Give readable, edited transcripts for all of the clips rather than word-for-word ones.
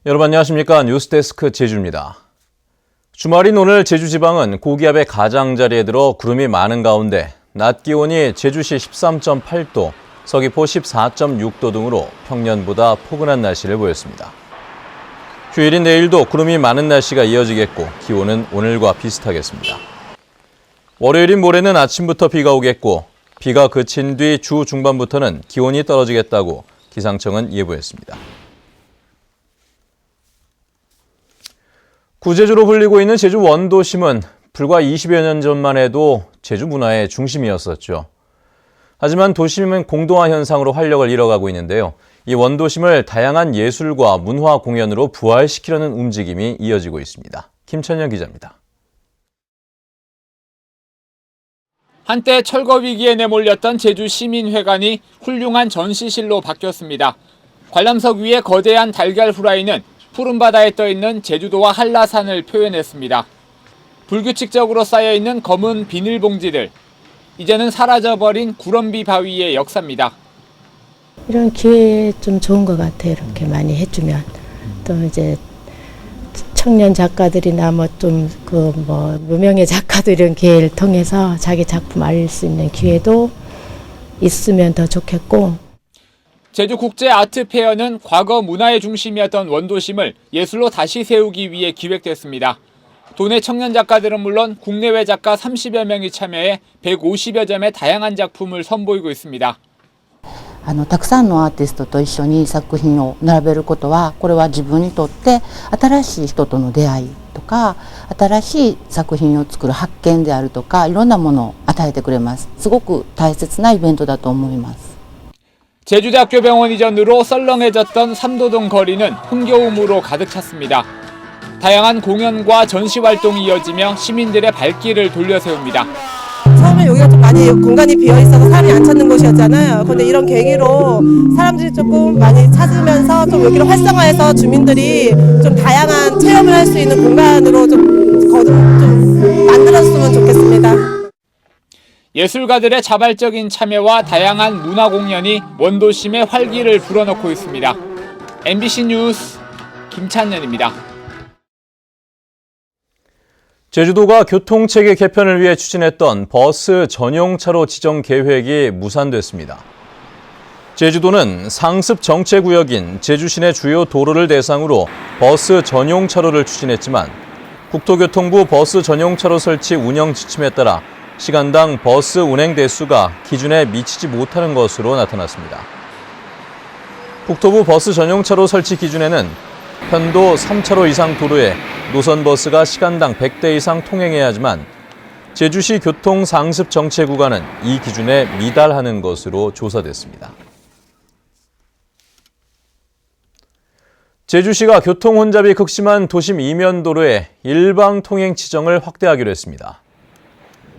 여러분 안녕하십니까? 뉴스데스크 제주입니다. 주말인 오늘 제주지방은 고기압의 가장자리에 들어 구름이 많은 가운데 낮 기온이 제주시 13.8도, 서귀포 14.6도 등으로 평년보다 포근한 날씨를 보였습니다. 휴일인 내일도 구름이 많은 날씨가 이어지겠고 기온은 오늘과 비슷하겠습니다. 월요일인 모레는 아침부터 비가 오겠고 비가 그친 뒤 주 중반부터는 기온이 떨어지겠다고 기상청은 예보했습니다. 구제주로 불리고 있는 제주 원도심은 불과 20여 년 전만 해도 제주 문화의 중심이었었죠. 하지만 도심은 공동화 현상으로 활력을 잃어가고 있는데요. 이 원도심을 다양한 예술과 문화 공연으로 부활시키려는 움직임이 이어지고 있습니다. 김천현 기자입니다. 한때 철거 위기에 내몰렸던 제주 시민회관이 훌륭한 전시실로 바뀌었습니다. 관람석 위에 거대한 달걀 후라이는 푸른 바다에 떠있는 제주도와 한라산을 표현했습니다. 불규칙적으로 쌓여있는 검은 비닐봉지들. 이제는 사라져버린 구럼비 바위의 역사입니다. 이런 기회에 좀 좋은 것 같아요. 이렇게 많이 해주면. 또 이제 청년 작가들이나 무명의 작가들 이런 기회를 통해서 자기 작품 알릴 수 있는 기회도 있으면 더 좋겠고. 제주국제아트페어는 과거 문화의 중심이었던 원도심을 예술로 다시 세우기 위해 기획됐습니다. 도내 청년 작가들은 물론 국내외 작가 30여 명이 참여해 150여 점의 다양한 작품을 선보이고 있습니다. たくさんのアーティストと一緒に作品を並べることは、これは自分にとって新しい人との出会いとか、新しい作品を作る発見であるとか、いろんなものを与えてくれます。すごく大切なイベントだと思います。 제주대학교 병원 이전으로 썰렁해졌던 삼도동 거리는 흥겨움으로 가득 찼습니다. 다양한 공연과 전시 활동이 이어지며 시민들의 발길을 돌려세웁니다. 처음에 여기가 좀 많이 공간이 비어 있어서 사람이 안 찾는 곳이었잖아요. 그런데 이런 계기로 사람들이 조금 많이 찾으면서 좀 여기를 활성화해서 주민들이 좀 다양한 체험을 할 수 있는 공간으로 좀 만들었으면 좋겠습니다. 예술가들의 자발적인 참여와 다양한 문화 공연이 원도심의 활기를 불어넣고 있습니다. MBC 뉴스 김찬현입니다. 제주도가 교통체계 개편을 위해 추진했던 버스 전용차로 지정 계획이 무산됐습니다. 제주도는 상습 정체구역인 제주시내 주요 도로를 대상으로 버스 전용차로를 추진했지만 국토교통부 버스 전용차로 설치 운영 지침에 따라 시간당 버스 운행 대수가 기준에 미치지 못하는 것으로 나타났습니다. 국토부 버스 전용차로 설치 기준에는 편도 3차로 이상 도로에 노선버스가 시간당 100대 이상 통행해야 하지만 제주시 교통 상습 정체 구간은 이 기준에 미달하는 것으로 조사됐습니다. 제주시가 교통 혼잡이 극심한 도심 이면 도로에 일방 통행 지정을 확대하기로 했습니다.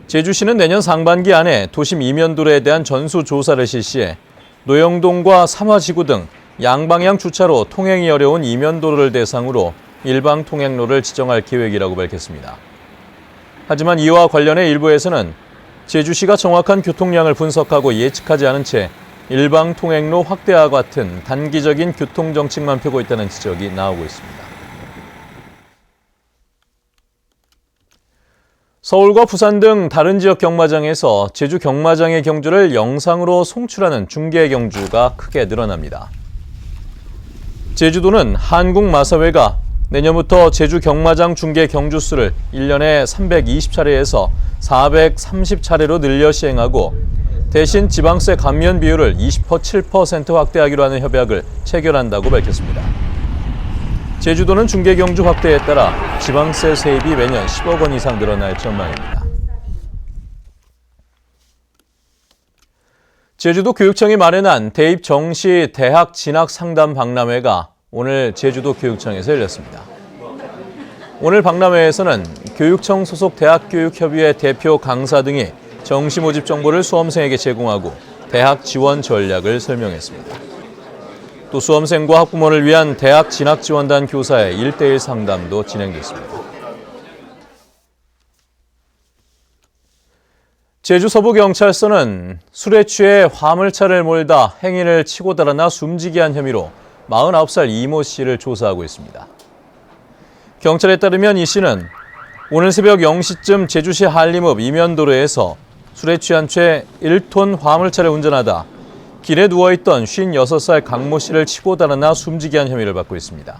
제주시는 내년 상반기 안에 도심 이면 도로에 대한 전수조사를 실시해 노영동과 삼화지구 등 양방향 주차로 통행이 어려운 이면 도로를 대상으로 일방 통행로를 지정할 계획이라고 밝혔습니다. 하지만 이와 관련해 일부에서는 제주시가 정확한 교통량을 분석하고 예측하지 않은 채 일방 통행로 확대와 같은 단기적인 교통정책만 펴고 있다는 지적이 나오고 있습니다. 서울과 부산 등 다른 지역 경마장에서 제주 경마장의 경주를 영상으로 송출하는 중계 경주가 크게 늘어납니다. 제주도는 한국마사회가 내년부터 제주 경마장 중계 경주 수를 1년에 320차례에서 430차례로 늘려 시행하고 대신 지방세 감면 비율을 27% 확대하기로 하는 협약을 체결한다고 밝혔습니다. 제주도는 중계 경주 확대에 따라 지방세 세입이 매년 10억 원 이상 늘어날 전망입니다. 제주도 교육청이 마련한 대입 정시 대학 진학 상담 박람회가 오늘 제주도 교육청에서 열렸습니다. 오늘 박람회에서는 교육청 소속 대학교육협의회 대표 강사 등이 정시 모집 정보를 수험생에게 제공하고 대학 지원 전략을 설명했습니다. 또 수험생과 학부모를 위한 대학 진학 지원단 교사의 1:1 상담도 진행됐습니다. 제주 서부경찰서는 술에 취해 화물차를 몰다 행인을 치고 달아나 숨지게 한 혐의로 49살 이모 씨를 조사하고 있습니다. 경찰에 따르면 이 씨는 오늘 새벽 0시쯤 제주시 한림읍 이면도로에서 술에 취한 채 1톤 화물차를 운전하다 길에 누워있던 56살 강모 씨를 치고 달아나 숨지게 한 혐의를 받고 있습니다.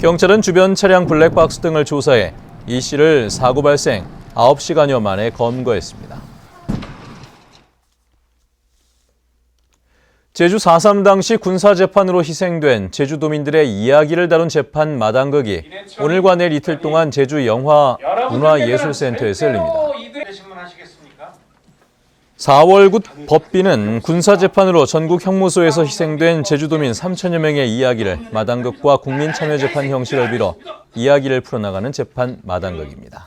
경찰은 주변 차량 블랙박스 등을 조사해 이 씨를 사고 발생 9시간여 만에 검거했습니다. 제주 4.3 당시 군사재판으로 희생된 제주도민들의 이야기를 다룬 재판 마당극이 오늘과 내일 이틀 동안 제주 영화문화예술센터에서 열립니다. 4월굿 법비는 군사재판으로 전국 형무소에서 희생된 제주도민 3천여 명의 이야기를 마당극과 국민참여재판 형식을 빌어 이야기를 풀어나가는 재판 마당극입니다.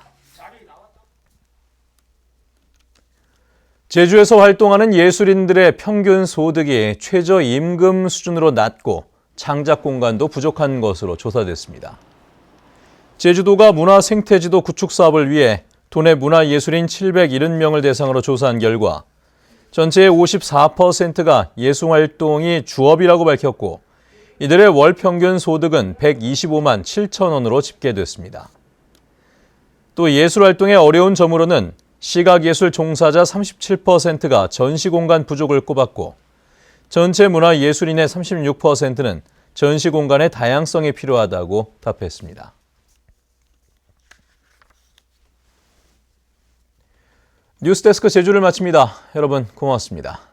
제주에서 활동하는 예술인들의 평균 소득이 최저임금 수준으로 낮고 창작 공간도 부족한 것으로 조사됐습니다. 제주도가 문화생태지도 구축 사업을 위해 도내 문화예술인 770명을 대상으로 조사한 결과 전체의 54%가 예술활동이 주업이라고 밝혔고 이들의 월 평균 소득은 125만 7천 원으로 집계됐습니다. 또 예술활동의 어려운 점으로는 시각예술 종사자 37%가 전시공간 부족을 꼽았고 전체 문화예술인의 36%는 전시공간의 다양성이 필요하다고 답했습니다. 뉴스데스크 제주를 마칩니다. 여러분 고맙습니다.